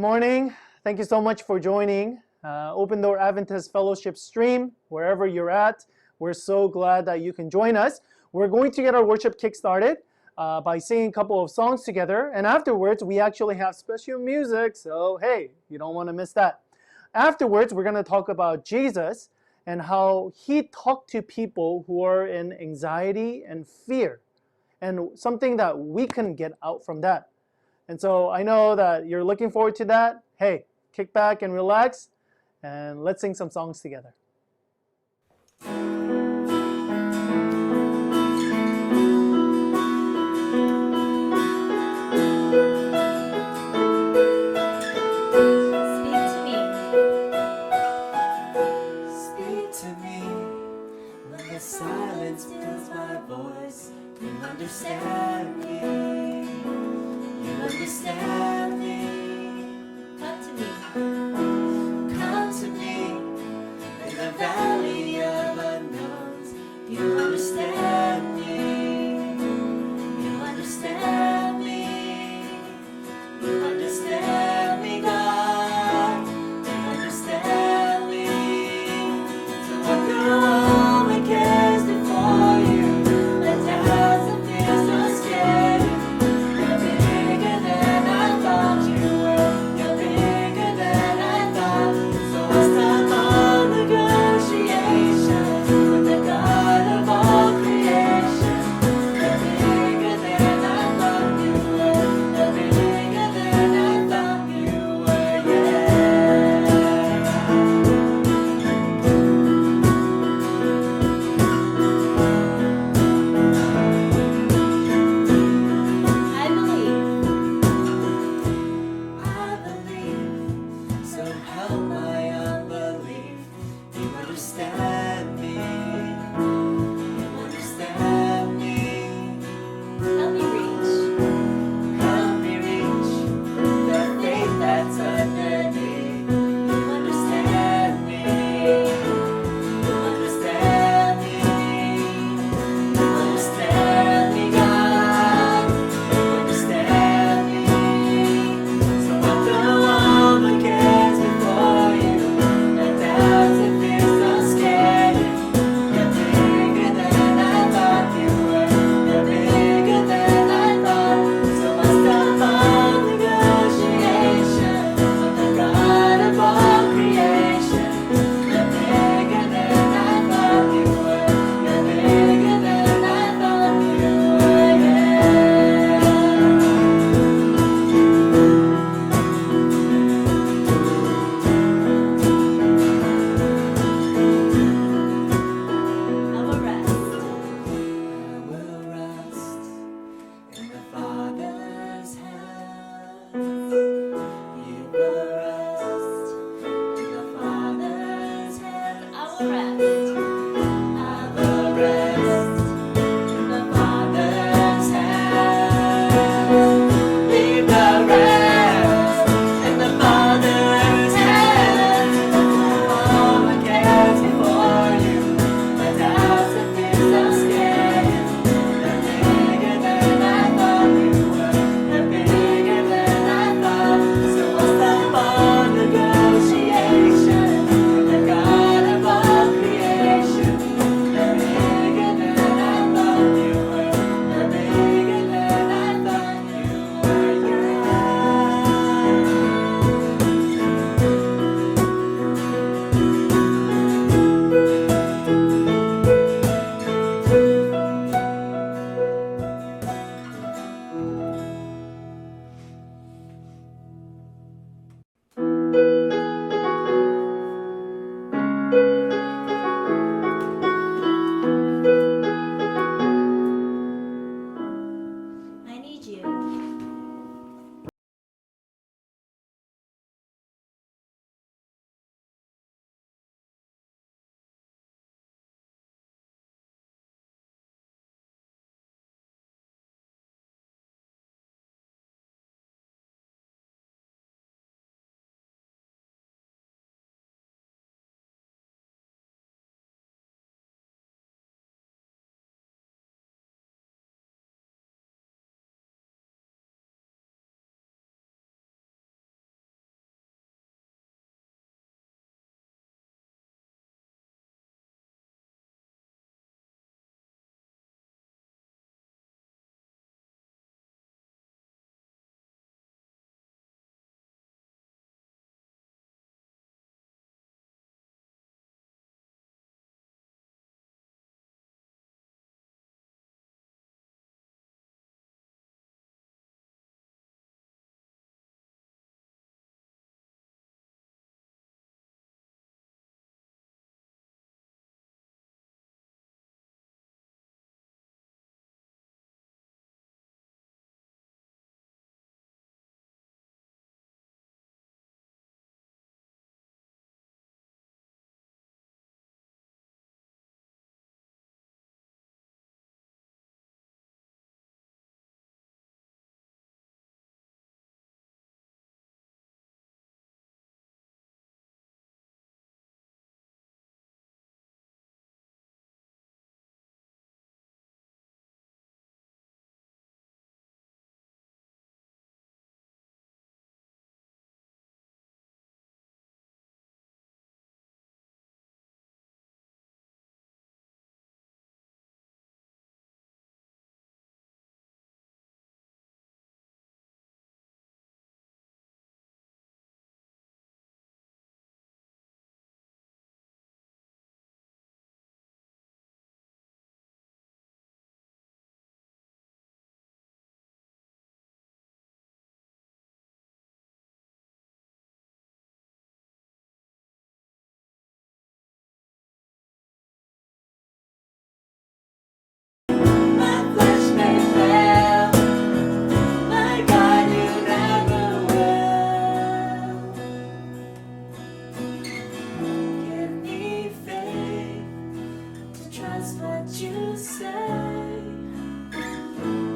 Good morning. Thank you so much for joining Open Door Adventist Fellowship stream, wherever you're at. We're so glad that you can join us. We're going to get our worship kick-started by singing a couple of songs together, and afterwards we actually have special music, so hey, you don't want to miss that. Afterwards, we're going to talk about Jesus and how he talked to people who are in anxiety and fear, and something that we can get out from that. And so I know that you're looking forward to that. Hey, kick back and relax, and let's sing some songs together. Understand me, you understand me. Come to me in the valley of unknowns. You understand me, you understand me, you understand me, God, you understand me. So I throw my cares before you. Let doubts and fears not scare you. You're bigger than I thought.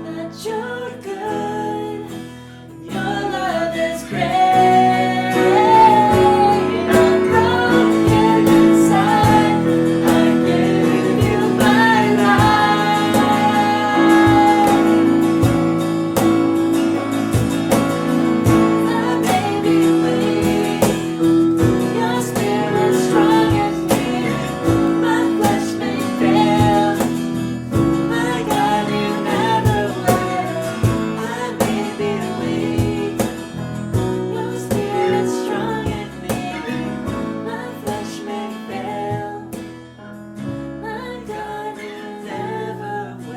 that you're good. Your love is great. I'm broken inside. I give you my life. I may be weak. Your spirit strong in me. My flesh may fail. My God, you never will. I may be weak. Your spirit strong in me. My flesh may fail. My God, you never will.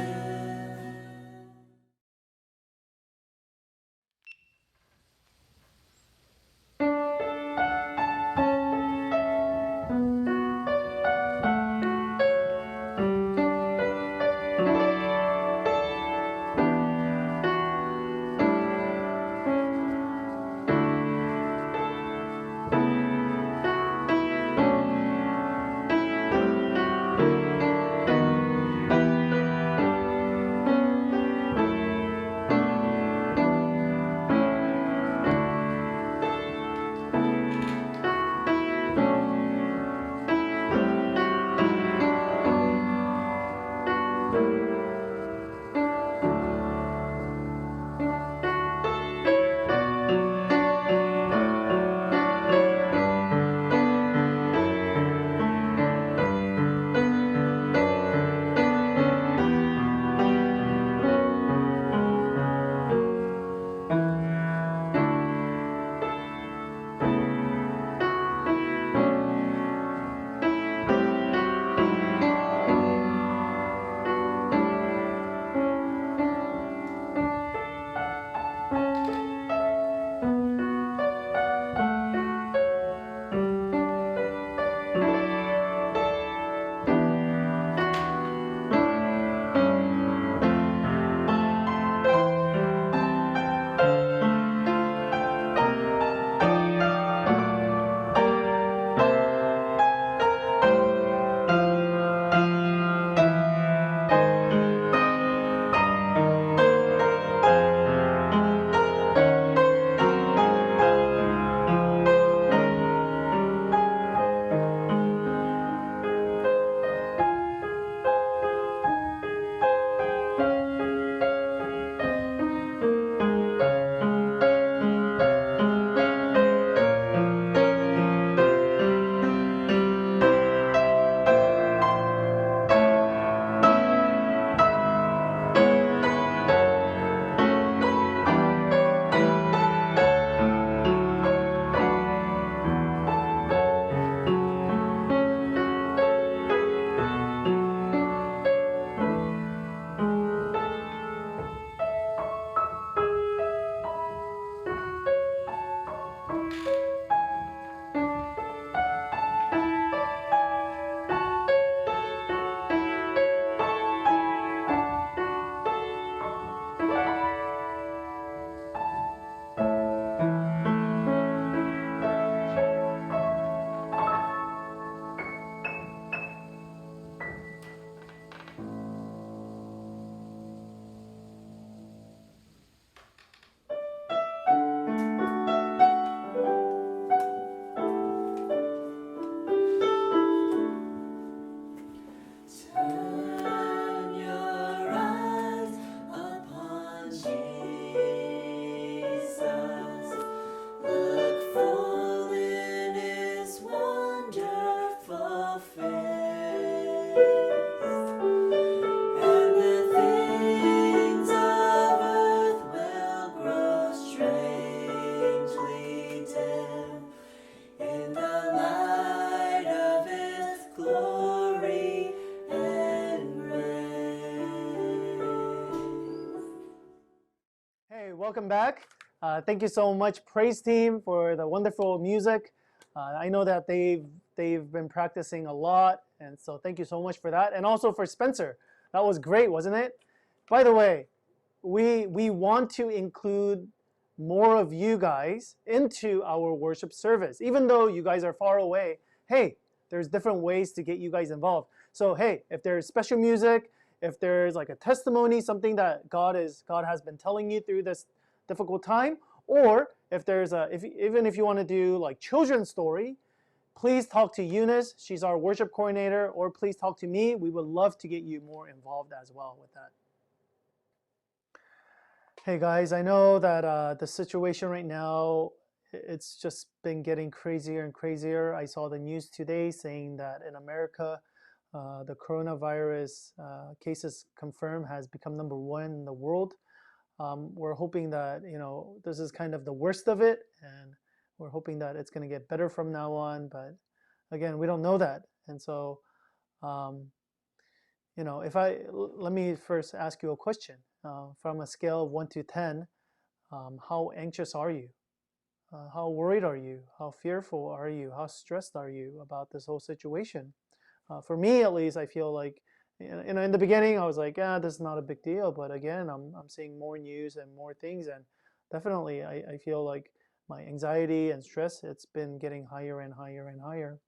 Turn your eyes upon Jesus. Look full in His wonderful face, and the things of earth will grow strangely dim in the light of His glory and grace. Hey, welcome back. Thank you so much, praise team, for the wonderful music. I know that they've been practicing a lot, and so thank you so much for that. And also for Spencer, that was great, wasn't it? By the way, we want to include more of you guys into our worship service, even though you guys are far away. Hey, there's different ways to get you guys involved. So hey, if there's special music, if there's like a testimony, something that God has been telling you through this difficult time, or if there's even if you want to do like children's story, please talk to Eunice. She's our worship coordinator, or please talk to me. We would love to get you more involved as well with that. Hey guys, I know that the situation right now, it's just been getting crazier and crazier. I saw the news today saying that in America, the coronavirus cases confirmed has become #1 in the world. We're hoping that this is kind of the worst of it, and we're hoping that it's going to get better from now on. But again, we don't know that, and so let me first ask you a question. From a scale of 1 to 10, how anxious are you? How worried are you? How fearful are you? How stressed are you about this whole situation? For me, at least, I feel like, in the beginning, I was like, this is not a big deal. But again, I'm seeing more news and more things, and definitely, I feel like my anxiety and stress, it's been getting higher and higher and higher.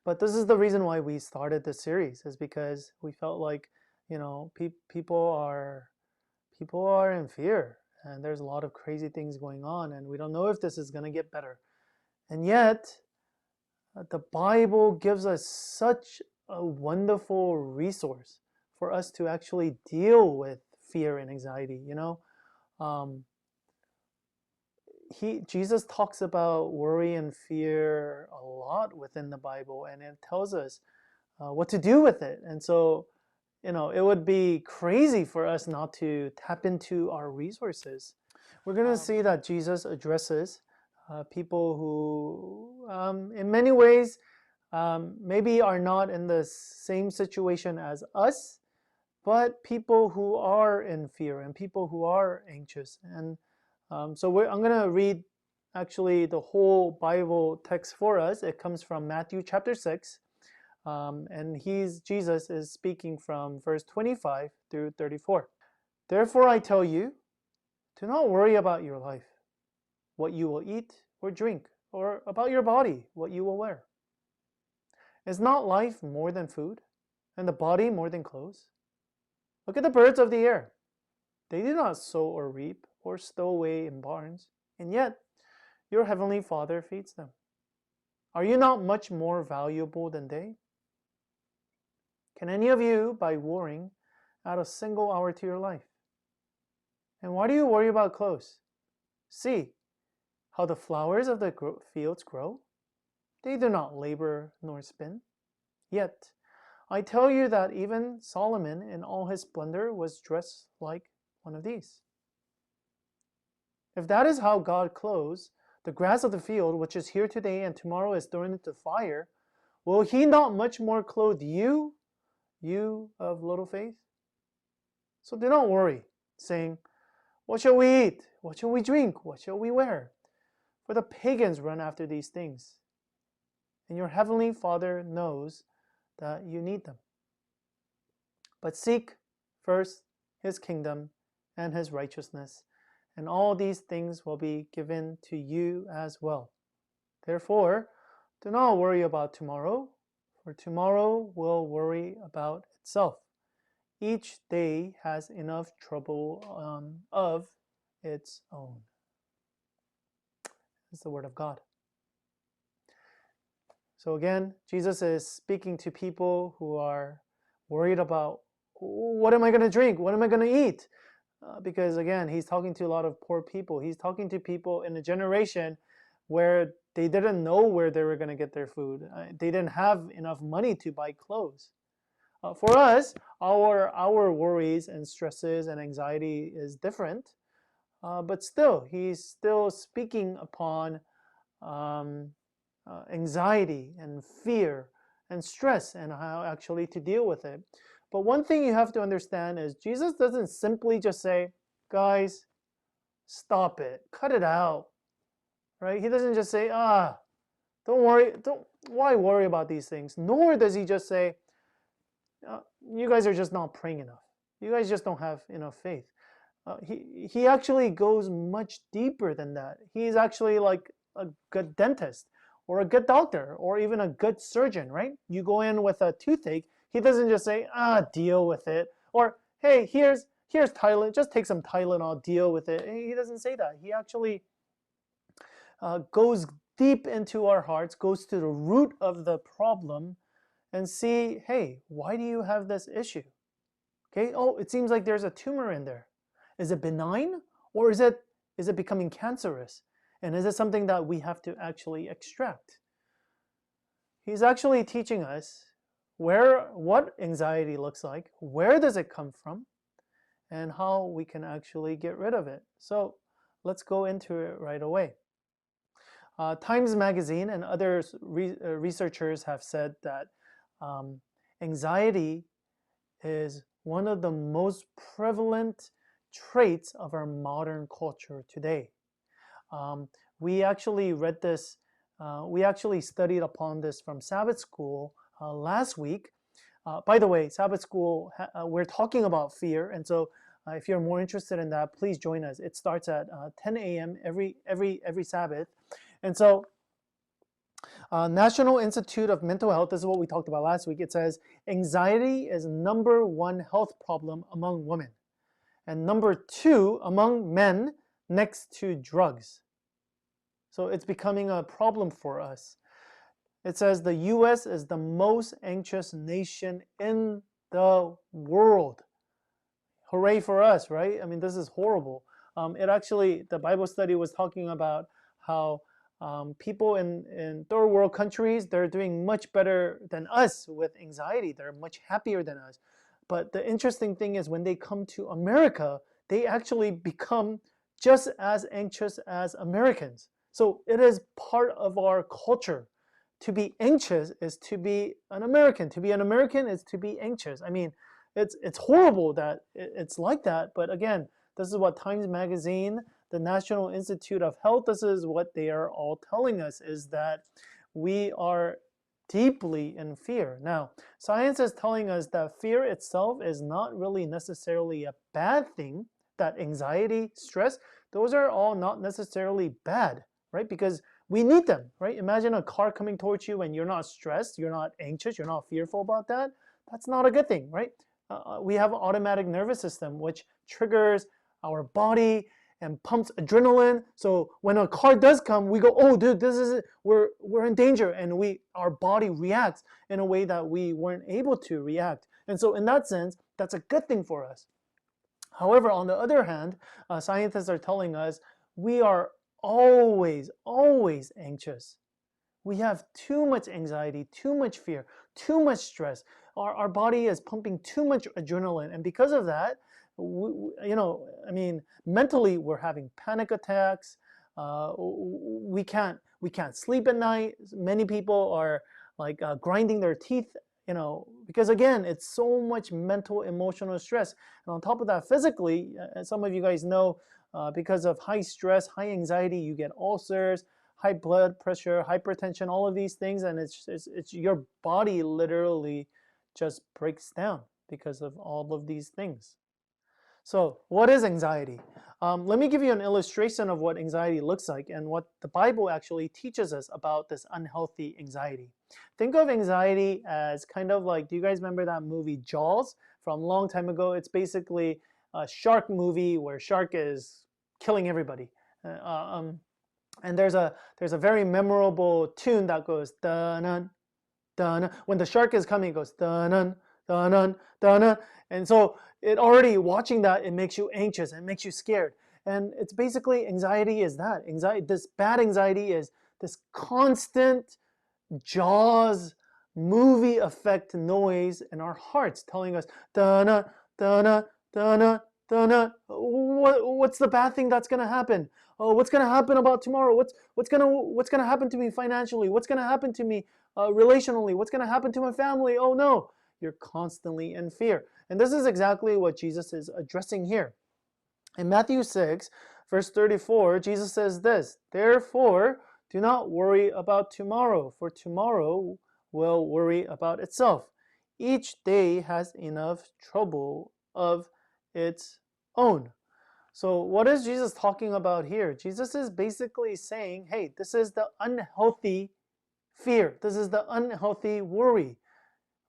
But this is the reason why we started this series, is because we felt like, people are in fear, and there's a lot of crazy things going on, and we don't know if this is going to get better. And yet, the Bible gives us such a wonderful resource for us to actually deal with fear and anxiety. Jesus talks about worry and fear a lot within the Bible, and it tells us what to do with it. And so, it would be crazy for us not to tap into our resources. We're going to see that Jesus addresses people who, in many ways, maybe are not in the same situation as us, but people who are in fear and people who are anxious. And so I'm going to read actually the whole Bible text for us. It comes from Matthew chapter 6. And Jesus is speaking from verse 25 through 34. Therefore I tell you, do not worry about your life, what you will eat or drink, or about your body, what you will wear. Is not life more than food, and the body more than clothes? Look at the birds of the air. They do not sow or reap or stow away in barns, and yet your heavenly Father feeds them. Are you not much more valuable than they? Can any of you, by worrying, add a single hour to your life? And why do you worry about clothes? See how the flowers of the fields grow? They do not labor nor spin. Yet I tell you that even Solomon in all his splendor was dressed like one of these. If that is how God clothes the grass of the field, which is here today and tomorrow is thrown into fire, will he not much more clothe you, you of little faith? So do not worry, saying, what shall we eat? What shall we drink? What shall we wear? For the pagans run after these things, and your heavenly Father knows that you need them. But seek first his kingdom and his righteousness, and all these things will be given to you as well. Therefore, do not worry about tomorrow, for tomorrow will worry about itself. Each day has enough trouble of its own. This is the word of God. So again, Jesus is speaking to people who are worried about, what am I going to drink? What am I going to eat? Because again, he's talking to a lot of poor people. He's talking to people in a generation where they didn't know where they were going to get their food. They didn't have enough money to buy clothes. For us, our worries and stresses and anxiety is different. But still, he's still speaking upon anxiety and fear and stress and how actually to deal with it. But one thing you have to understand is Jesus doesn't simply just say, guys, stop it, cut it out, right? He doesn't just say, don't worry, why worry about these things? Nor does he just say, you guys are just not praying enough. You guys just don't have enough faith. He actually goes much deeper than that. He's actually like a good dentist or a good doctor or even a good surgeon, right? You go in with a toothache, He doesn't just say, deal with it. Or, hey, here's Tylenol, just take some Tylenol, deal with it. He doesn't say that. He actually goes deep into our hearts, goes to the root of the problem and see, hey, why do you have this issue? Okay, oh, it seems like there's a tumor in there. Is it benign or is it becoming cancerous? And is it something that we have to actually extract? He's actually teaching us what anxiety looks like, where does it come from, and how we can actually get rid of it. So let's go into it right away. Times Magazine and other researchers have said that anxiety is one of the most prevalent traits of our modern culture today. We actually read this, we actually studied upon this from Sabbath School last week. By the way, Sabbath School, we're talking about fear, and so if you're more interested in that, please join us. It starts at 10 a.m. every Sabbath. And so National Institute of Mental Health, this is what we talked about last week. It says anxiety is #1 health problem among women and #2 among men next to drugs. So it's becoming a problem for us. It says the US is the most anxious nation in the world. Hooray for us, right? I mean, this is horrible. The Bible study was talking about how people in third world countries, they're doing much better than us with anxiety. They're much happier than us. But the interesting thing is when they come to America, they actually become just as anxious as Americans. So it is part of our culture. To be anxious is to be an American. To be an American is to be anxious. I mean, it's horrible that it's like that. But again, this is what Times Magazine, the National Institute of Health, this is what they are all telling us, is that we are deeply in fear. Now, science is telling us that fear itself is not really necessarily a bad thing, that anxiety, stress, those are all not necessarily bad, right? Because we need them, right? Imagine a car coming towards you and you're not stressed, you're not anxious, you're not fearful about that. That's not a good thing, right? We have an automatic nervous system which triggers our body and pumps adrenaline. So when a car does come, we go, oh, dude, this is it. We're in danger, and our body reacts in a way that we weren't able to react. And so in that sense, that's a good thing for us. However, on the other hand, scientists are telling us we are always anxious. We have too much anxiety, too much fear, too much stress. Our body is pumping too much adrenaline, and because of that, mentally we're having panic attacks. We can't sleep at night. Many people are like grinding their teeth, because again, it's so much mental, emotional stress. And on top of that, physically, some of you guys know, because of high stress, high anxiety, you get ulcers, high blood pressure, hypertension, all of these things, and it's your body literally just breaks down because of all of these things. So what is anxiety? Let me give you an illustration of what anxiety looks like and what the Bible actually teaches us about this unhealthy anxiety. Think of anxiety as kind of like, do you guys remember that movie Jaws from a long time ago? It's basically a shark movie where shark is killing everybody. And there's a very memorable tune that goes dun dun. When the shark is coming, it goes dun dun dun. And so it already, watching that, it makes you anxious and makes you scared. And it's basically, anxiety is that. Anxiety, this bad anxiety is this constant Jaws movie effect noise in our hearts telling us dun dun dun dun. What's the bad thing that's gonna happen? Oh, what's gonna happen about tomorrow? What's gonna happen to me financially? What's gonna happen to me relationally? What's gonna happen to my family? Oh no, you're constantly in fear. And this is exactly what Jesus is addressing here. In Matthew 6, verse 34, Jesus says this, "Therefore, do not worry about tomorrow, for tomorrow will worry about itself. Each day has enough trouble of its own." So what is Jesus talking about here? Jesus is basically saying, hey, this is the unhealthy fear. This is the unhealthy worry,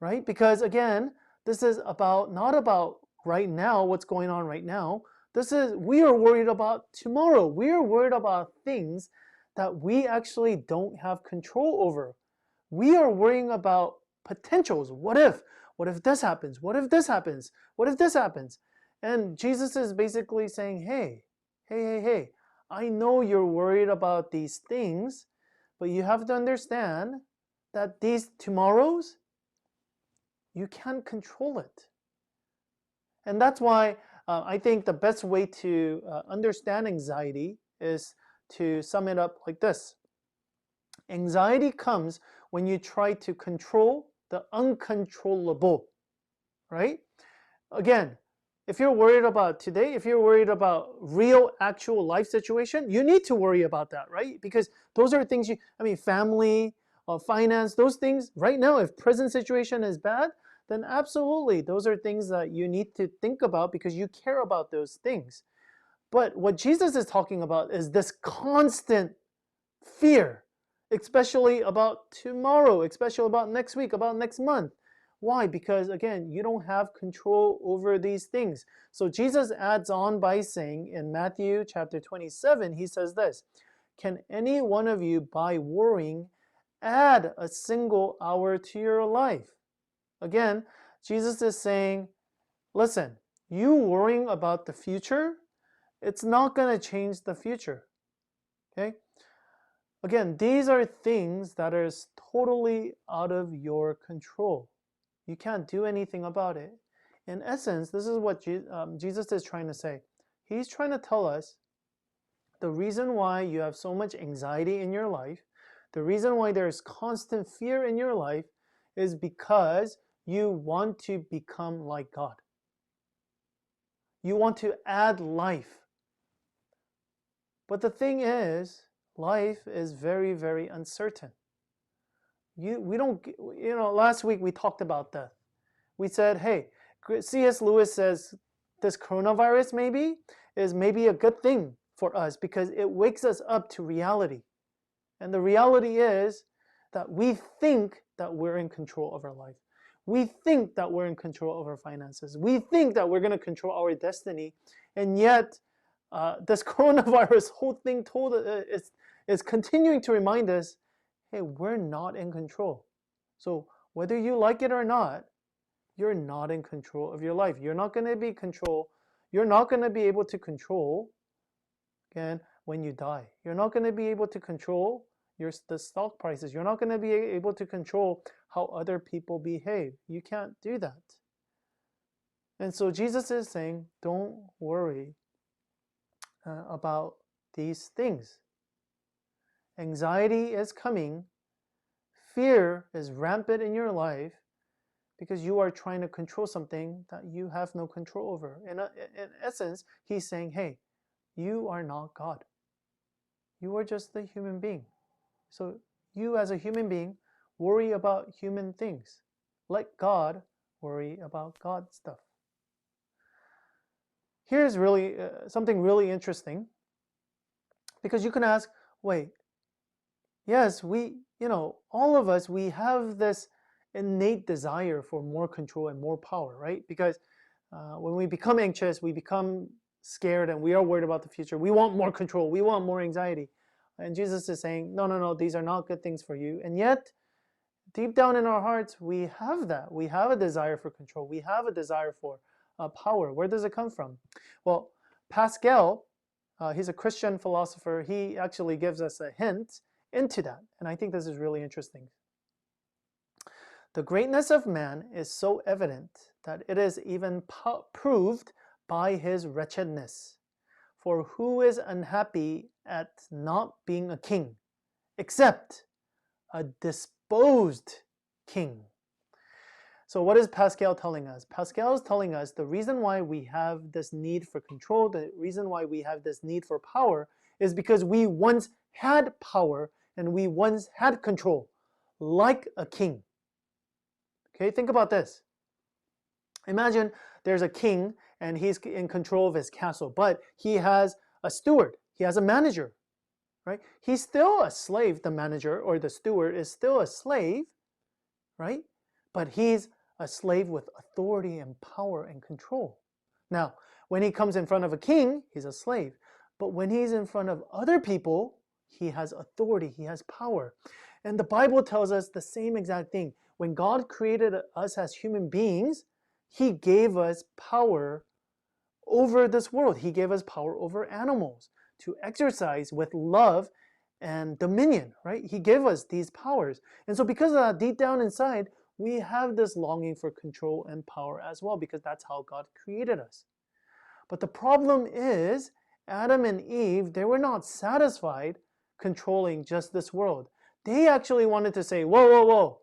right? Because again, this is about not about right now, what's going on right now. We are worried about tomorrow. We are worried about things that we actually don't have control over. We are worrying about potentials. What if? What if this happens? What if this happens? What if this happens? And Jesus is basically saying, hey, I know you're worried about these things, but you have to understand that these tomorrows, you can't control it. And that's why I think the best way to understand anxiety is to sum it up like this. Anxiety comes when you try to control the uncontrollable, right? Again, if you're worried about today, if you're worried about real, actual life situation, you need to worry about that, right? Because those are things family, finance, those things, right now, if present situation is bad, then absolutely, those are things that you need to think about because you care about those things. But what Jesus is talking about is this constant fear, especially about tomorrow, especially about next week, about next month. Why? Because again, you don't have control over these things. So Jesus adds on by saying in Matthew chapter 27, he says this, can any one of you by worrying add a single hour to your life? Again, Jesus is saying, listen, you worrying about the future, it's not going to change the future. Okay? Again, these are things that are totally out of your control. You can't do anything about it. In essence, this is what Jesus is trying to say. He's trying to tell us the reason why you have so much anxiety in your life, the reason why there's constant fear in your life is because you want to become like God. You want to add life. But the thing is, life is very, very uncertain. Last week we talked about death. We said, hey, C.S. Lewis says this coronavirus is maybe a good thing for us because it wakes us up to reality. And the reality is that we think that we're in control of our life. We think that we're in control of our finances. We think that we're going to control our destiny. And yet, this coronavirus whole thing is continuing to remind us, hey, we're not in control. So whether you like it or not, you're not in control of your life. You're not going to be able to control, again, when you die. You're not going to be able to control the stock prices. You're not going to be able to control how other people behave. You can't do that. And so Jesus is saying, don't worry about these things. Anxiety is coming. Fear is rampant in your life because you are trying to control something that you have no control over. In essence, he's saying, hey, you are not God. You are just a human being. So you as a human being worry about human things. Let God worry about God stuff. Here's really something really interesting, because you can ask, wait, yes, all of us, we have this innate desire for more control and more power, right? Because when we become anxious, we become scared and we are worried about the future. We want more control. We want more anxiety. And Jesus is saying, no, these are not good things for you. And yet, deep down in our hearts, we have that. We have a desire for control. We have a desire for power. Where does it come from? Well, Pascal, he's a Christian philosopher. He actually gives us a hint into that. And I think this is really interesting. The greatness of man is so evident that it is even proved by his wretchedness. For who is unhappy at not being a king, except a disposed king? So what is Pascal telling us? Pascal is telling us the reason why we have this need for control, the reason why we have this need for power, is because we once had power and we once had control, like a king. Okay, think about this. Imagine there's a king and he's in control of his castle, but he has a steward, he has a manager, right? He's still a slave, the manager or the steward is still a slave, right? but he's a slave with authority and power and control. Now, when he comes in front of a king, he's a slave. But when he's in front of other people, he has authority, he has power. And the Bible tells us the same exact thing. When God created us as human beings, he gave us power over this world. He gave us power over animals to exercise with love and dominion, right? He gave us these powers. And so because of that, deep down inside, we have this longing for control and power as well, because that's how God created us. But the problem is, Adam and Eve, they were not satisfied controlling just this world. They actually wanted to say, whoa, whoa, whoa,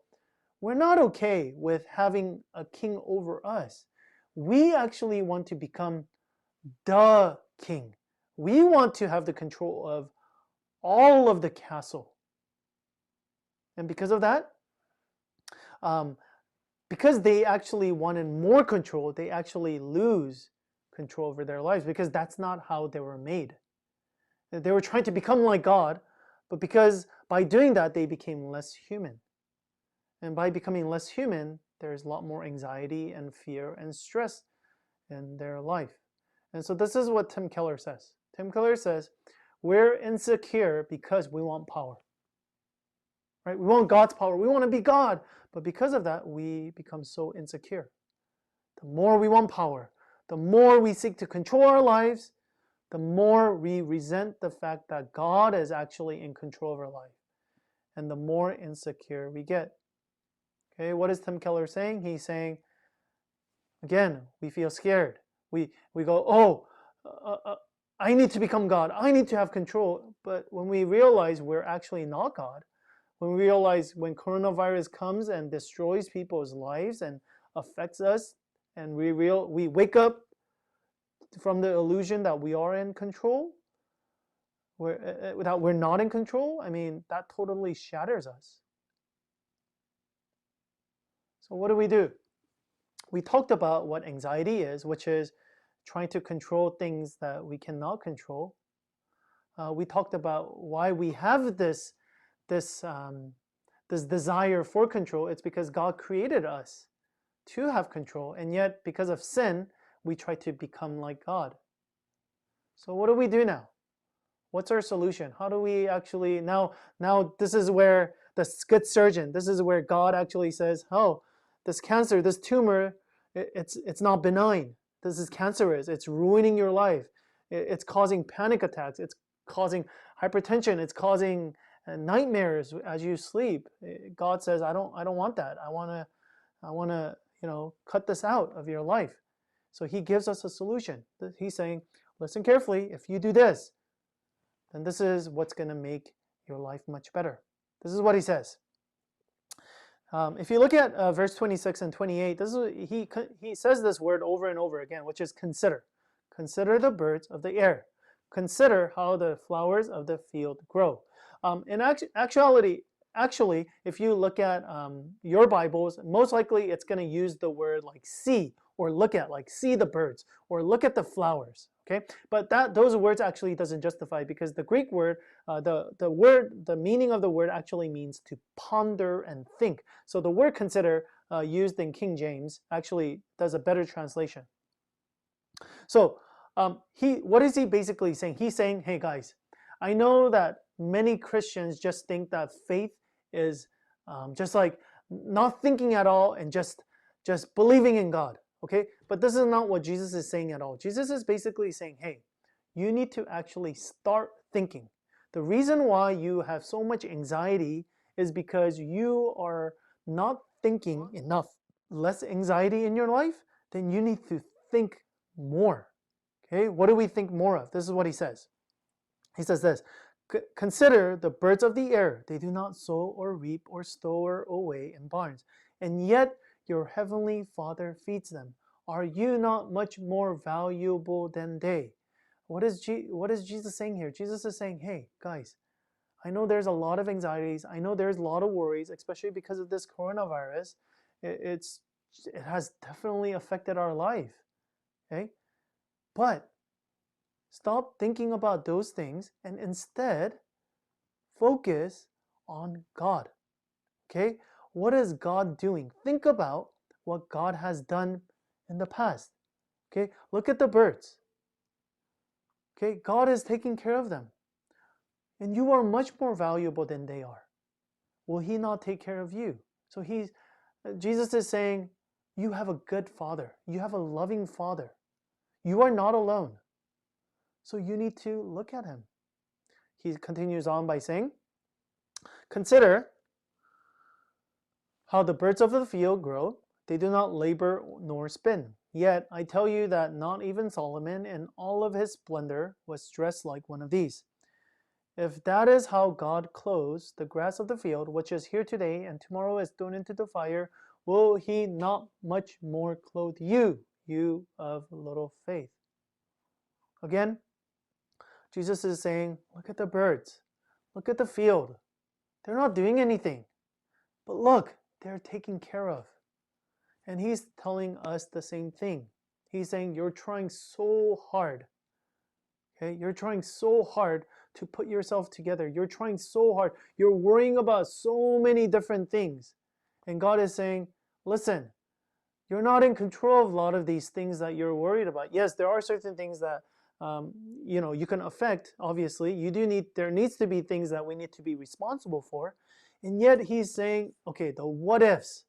we're not okay with having a king over us. We actually want to become the king. We want to have the control of all of the castle. And because of that, because they actually wanted more control, they actually lose control over their lives, because that's not how they were made. They were trying to become like God, but because by doing that, they became less human. And by becoming less human, there's a lot more anxiety and fear and stress in their life. And so this is what Tim Keller says. Tim Keller says, we're insecure because we want power. Right? We want God's power. We want to be God. But because of that, we become so insecure. The more we want power, the more we seek to control our lives, the more we resent the fact that God is actually in control of our life. And the more insecure we get. Okay, what is Tim Keller saying? He's saying, again, we feel scared. We go, oh, I need to become God. I need to have control. But when we realize we're actually not God, when we realize when coronavirus comes and destroys people's lives and affects us, and we wake up from the illusion that we are in control, that we're not in control, I mean, that totally shatters us. So what do? We talked about what anxiety is, which is trying to control things that we cannot control. We talked about why we have this desire for control. It's because God created us to have control, and yet because of sin, we try to become like God. So what do we do now? What's our solution? How do we actually now this is where the good surgeon, this is where God actually says, oh, this cancer, this tumor, it's not benign. This is cancerous. It's ruining your life. It's causing panic attacks. It's causing hypertension. It's causing nightmares as you sleep. God says, I don't want that. I want to, cut this out of your life. So he gives us a solution. He's saying, listen carefully. If you do this, then this is what's going to make your life much better. This is what he says. If you look at verse 26 and 28, this is he says this word over and over again, which is consider. Consider the birds of the air. Consider how the flowers of the field grow. In actually, if you look at your Bibles, most likely it's going to use the word like see or look at, like see the birds or look at the flowers. Okay, but those words actually doesn't justify, because the Greek word, the meaning of the word actually means to ponder and think. So the word consider used in King James actually does a better translation. So what is he basically saying? He's saying, hey guys, I know that many Christians just think that faith is just like not thinking at all and just believing in God. Okay, but this is not what Jesus is saying at all. Jesus is basically saying, hey, you need to actually start thinking. The reason why you have so much anxiety is because you are not thinking enough. Less anxiety in your life, then you need to think more. Okay, what do we think more of? This is what he says. He says this, consider the birds of the air. They do not sow or reap or store away in barns, and yet your heavenly Father feeds them. Are you not much more valuable than they? What is Jesus saying here? Jesus is saying, hey, guys, I know there's a lot of anxieties. I know there's a lot of worries, especially because of this coronavirus. It has definitely affected our life. Okay? But stop thinking about those things and instead focus on God. Okay? what is God doing? Think about what God has done in the past. Okay, look at the birds. Okay, God is taking care of them. And you are much more valuable than they are. Will He not take care of you? So Jesus is saying, you have a good Father. You have a loving Father. You are not alone. So you need to look at Him. He continues on by saying, consider how the birds of the field grow. They do not labor nor spin. Yet I tell you that not even Solomon in all of his splendor was dressed like one of these. If that is how God clothes the grass of the field, which is here today and tomorrow is thrown into the fire, will He not much more clothe you, you of little faith? Again, Jesus is saying, look at the birds. Look at the field. They're not doing anything. But look, they're taken care of. And He's telling us the same thing. He's saying, you're trying so hard. Okay? You're trying so hard to put yourself together. You're trying so hard. You're worrying about so many different things. And God is saying, listen, you're not in control of a lot of these things that you're worried about. Yes, there are certain things that you can affect, obviously. There needs to be things that we need to be responsible for. And yet He's saying, okay, the what ifs.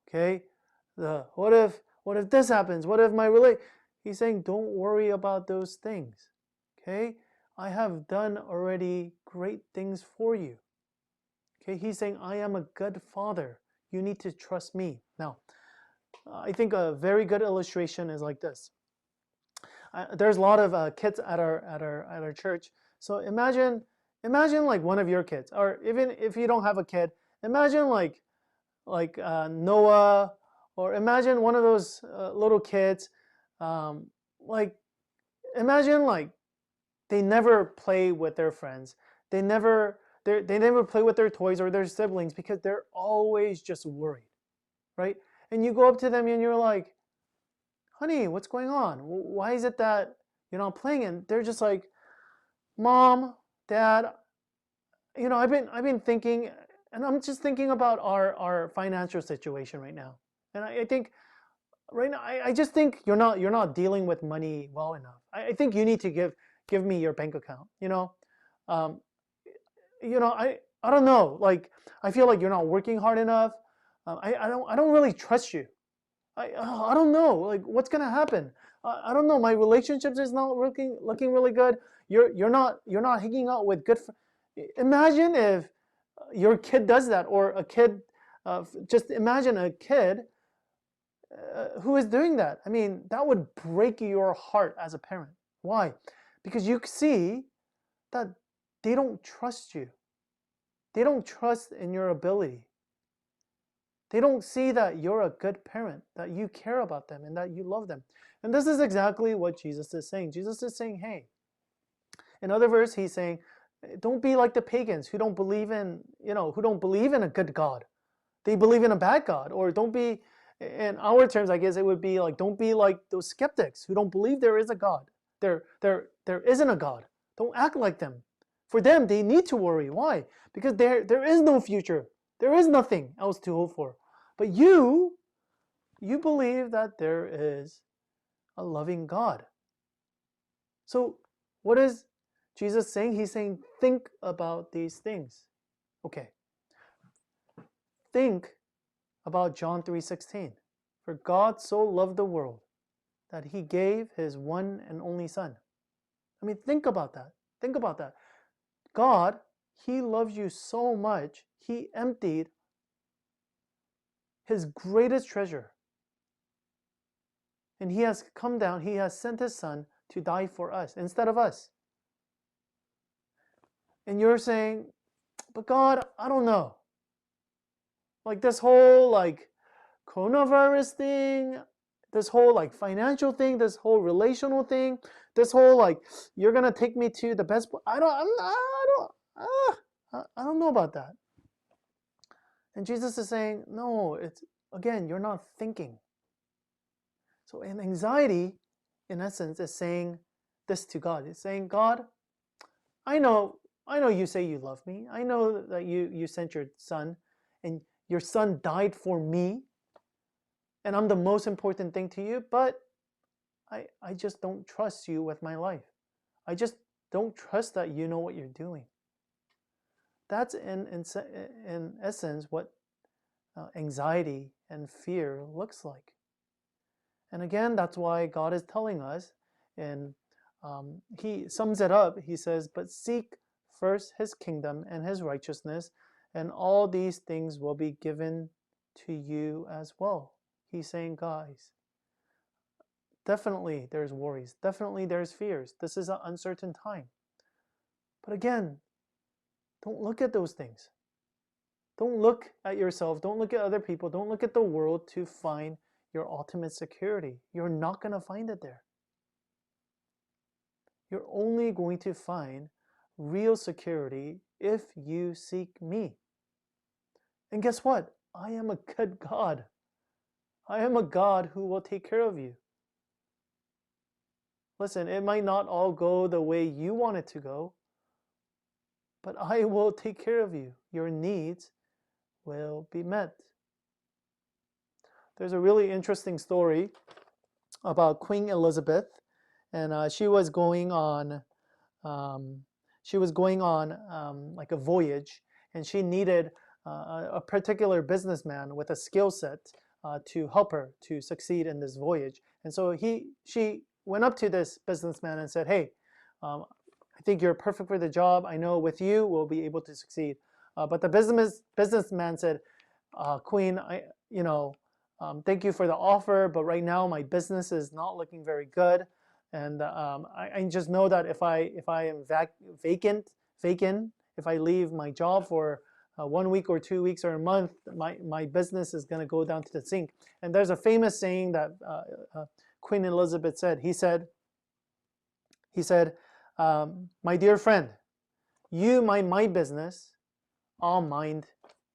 Okay? The what if this happens? What if He's saying, don't worry about those things. Okay? I have done already great things for you. Okay? He's saying, I am a good Father. You need to trust me. Now, I think a very good illustration is like this. There's a lot of kids at our church. So imagine like one of your kids, or even if you don't have a kid, imagine like Noah, or imagine one of those little kids. Like imagine like they never play with their friends. They never play with their toys or their siblings because they're always just worried, right? And you go up to them and you're like, honey, what's going on? Why is it that you're not playing? And they're just like, Mom, Dad, I've been thinking, and I'm just thinking about our financial situation right now. And I think right now, I just think you're not dealing with money well enough. I think you need to give me your bank account. Um, I don't know. Like I feel like you're not working hard enough. I don't really trust you. I don't know. Like what's gonna happen? I don't know. My relationships is not looking really good. You're not hanging out with good. Imagine if your kid does that, or a kid. Just imagine a kid who is doing that. I mean, that would break your heart as a parent. Why? Because you see that they don't trust you. They don't trust in your ability. They don't see that you're a good parent, that you care about them, and that you love them. And this is exactly what Jesus is saying. Jesus is saying, hey, in other words, He's saying, don't be like the pagans who don't believe in a good God. They believe in a bad God. Or don't be, in our terms, I guess it would be like, don't be like those skeptics who don't believe there is a God. There isn't a God. Don't act like them. For them, they need to worry. Why? Because there is no future. There is nothing else to hope for. But you believe that there is a loving God. So what is Jesus saying? He's saying, think about these things. Okay. Think about John 3:16. For God so loved the world that He gave His one and only Son. I mean, think about that. Think about that. God, He loves you so much, He emptied His greatest treasure. And He has come down, He has sent His Son to die for us, instead of us. And you're saying, but God, I don't know. Like this whole coronavirus thing, this whole financial thing, this whole relational thing, this whole you're gonna take me to the best. I don't know about that. And Jesus is saying, no, it's again, you're not thinking. So an anxiety, in essence, is saying this to God. It's saying, God, I know you say you love me. I know that you sent your Son, and your son died for me, and I'm the most important thing to you, but I just don't trust you with my life. I just don't trust that you know what you're doing. That's in essence what anxiety and fear looks like. And again, that's why God is telling us, and he sums it up. He says, but seek first his kingdom and his righteousness, and all these things will be given to you as well. He's saying, guys, definitely there's worries. Definitely there's fears. This is an uncertain time. But again, don't look at those things. Don't look at yourself. Don't look at other people. Don't look at the world to find your ultimate security. You're not going to find it there. You're only going to find real security if you seek me. And guess what? I am a good God. I am a God who will take care of you. Listen, it might not all go the way you want it to go, but I will take care of you. Your needs will be met. There's a really interesting story about Queen Elizabeth, and she was going on like a voyage, and she needed a particular businessman with a skill set to help her to succeed in this voyage. And so she went up to this businessman and said, hey, I think you're perfect for the job. I know with you we'll be able to succeed. But the businessman said, Queen, thank you for the offer, but right now my business is not looking very good, and I just know that if I am vacant, if I leave my job for 1 week or 2 weeks or a month, my business is going to go down to the sink. And there's a famous saying that Queen Elizabeth said. He said, my dear friend, you mind my business, I'll mind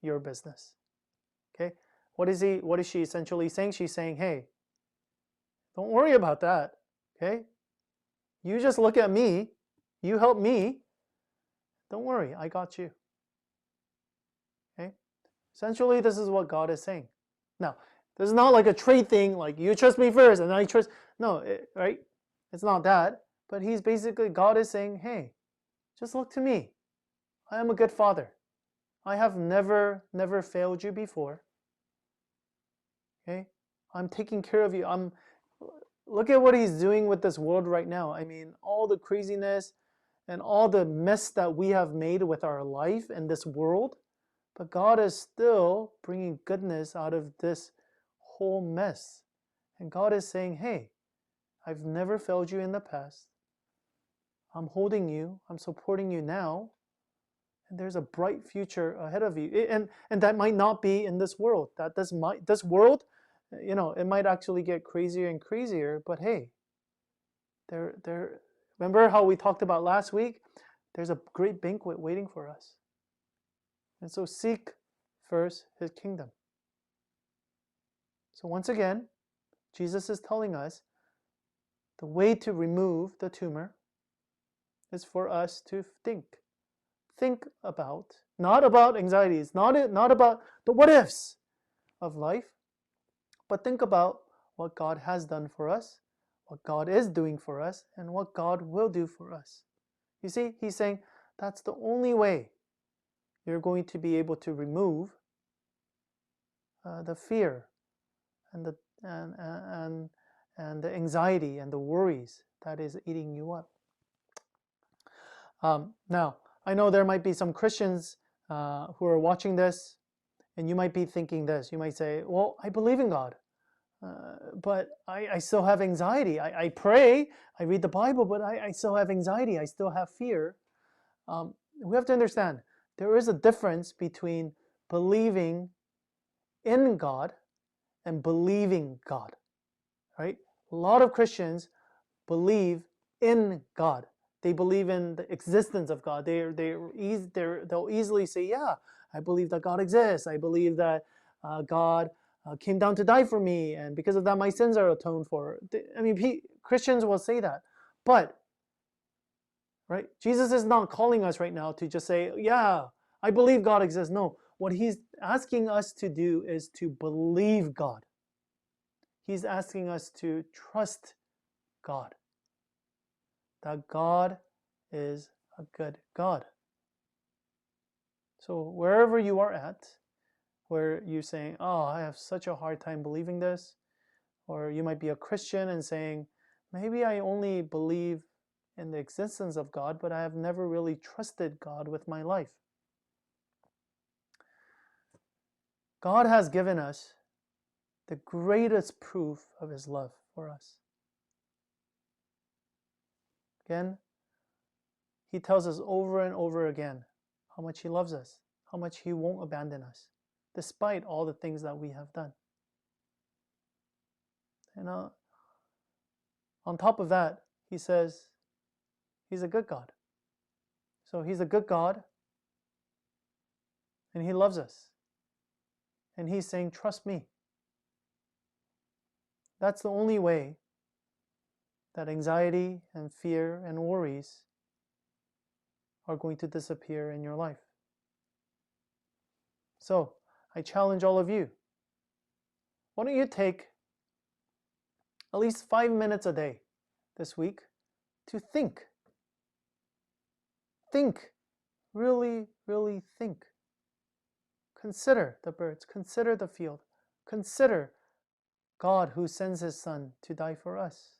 your business. Okay? What is she essentially saying? She's saying, hey, don't worry about that. Okay? You just look at me, you help me. Don't worry, I got you. Okay? Essentially, this is what God is saying. Now, this is not like a trade thing, like you trust me first and I trust. No, right? It's not that. But he's basically, God is saying, hey, just look to me. I am a good father. I have never failed you before. Okay? I'm taking care of you. Look at what he's doing with this world right now. I mean, all the craziness and all the mess that we have made with our life and this world. But God is still bringing goodness out of this whole mess. And God is saying, hey, I've never failed you in the past. I'm holding you. I'm supporting you now. And there's a bright future ahead of you. And that might not be in this world. This world, it might actually get crazier and crazier. But hey, remember how we talked about last week? There's a great banquet waiting for us. And so seek first his kingdom. So once again, Jesus is telling us the way to remove the tumor is for us to think. Think about, not about anxieties, not about the what ifs of life, but think about what God has done for us, what God is doing for us, and what God will do for us. You see, he's saying that's the only way you're going to be able to remove the fear and the anxiety and the worries that is eating you up. Now, I know there might be some Christians who are watching this, and you might be thinking this. You might say, well, I believe in God, but I still have anxiety. I pray, I read the Bible, but I still have anxiety. I still have fear. We have to understand, there is a difference between believing in God and believing God, right? A lot of Christians believe in God. They believe in the existence of God. They'll easily say, yeah, I believe that God exists. I believe that God came down to die for me, and because of that, my sins are atoned for. Christians will say that. But, right, Jesus is not calling us right now to just say, yeah, I believe God exists. No, what he's asking us to do is to believe God. He's asking us to trust God. That God is a good God. So wherever you are at, where you're saying, oh, I have such a hard time believing this, or you might be a Christian and saying, maybe I only believe in the existence of God, but I have never really trusted God with my life. God has given us the greatest proof of his love for us. Again, he tells us over and over again how much he loves us, how much he won't abandon us, despite all the things that we have done. And on top of that, he says he's a good God. So he's a good God, and he loves us. And he's saying, trust me. That's the only way that anxiety and fear and worries are going to disappear in your life. So I challenge all of you. Why don't you take at least 5 minutes a day this week to think. Think. Really, really think. Consider the birds. Consider the field. Consider God who sends his Son to die for us.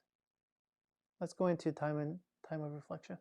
Let's go into time of reflection.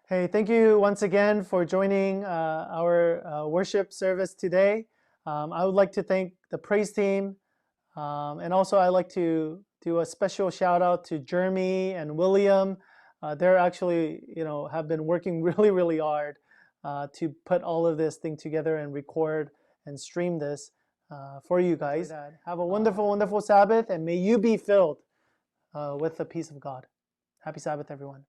Hey, thank you once again for joining our worship service today. I would like to thank the praise team, and also I'd like to do a special shout out to Jeremy and William. They're actually, have been working really, really hard to put all of this thing together and record and stream this for you guys. Have a wonderful, wonderful Sabbath, and may you be filled with the peace of God. Happy Sabbath, everyone.